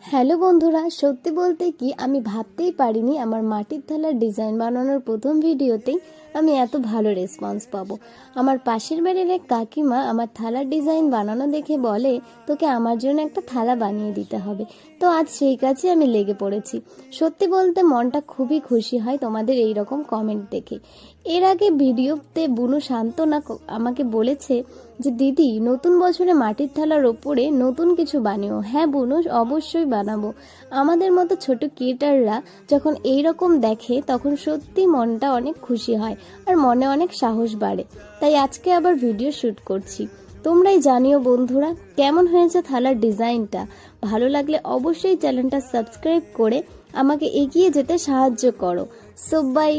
Hello বন্ধুরা, সত্যি বলতে কি আমি ভাবতেই পারিনি আমার মাটির থালার ডিজাইন বানানোর প্রথম ভিডিওতেই আমি এত ভালো রেসপন্স পাবো। আমার পাশের বাড়ির এক কাকিমা আমার থালার ডিজাইন বানানো দেখে বলে, তোকে আমার জন্য একটা থালা বানিয়ে দিতে হবে। তো আজ সেই কাজে আমি লেগে পড়েছি। সত্যি বলতে মনটা খুবই খুশি হয় তোমাদের এই রকম কমেন্ট দেখে। এর আগে ভিডিওতে বুনু সান্ত্বনা আমাকে বলেছে যে দিদি, নতুন বছরে মাটির থালার ওপরে নতুন কিছু বানিও। হ্যাঁ বুনু, অবশ্যই বানাবো। আমাদের মতো ছোট ক্রিয়েটাররা যখন এই রকম দেখে তখন সত্যি মনটা অনেক খুশি হয় আর মনে অনেক সাহস বাড়ে। তাই আজকে আবার ভিডিও শ্যুট করছি। তোমরাই জানিও বন্ধুরা কেমন হয়েছে থালার ডিজাইনটা। ভালো লাগলে অবশ্যই চ্যানেলটা সাবস্ক্রাইব করে আমাকে এগিয়ে যেতে সাহায্য করো। So by.